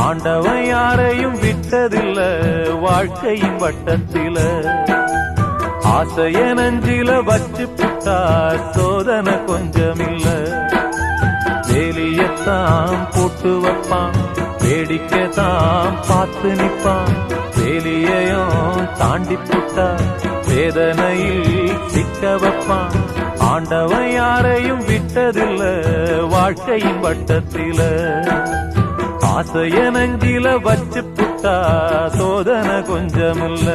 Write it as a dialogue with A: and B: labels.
A: ஆண்டவன் யாரையும் விட்டதில்ல வாழ்க்கையின் வட்டத்தில. ஆசைய நஞ்சில வச்சு புட்டா சோதனை கொஞ்சமில்ல. வேலியத்தான் போட்டு வைப்பான், வேடிக்கைத்தான் பார்த்து நிப்பான். வேலியையும் தாண்டி புட்டா வேதனையில் சிக்க வைப்பான். ஆண்டவன் யாரையும் விட்டதில்ல வாழ்க்கையின் வட்டத்தில. ஆசைய நஞ்சில வச்சு புட்டா சோதனை கொஞ்சமில்ல.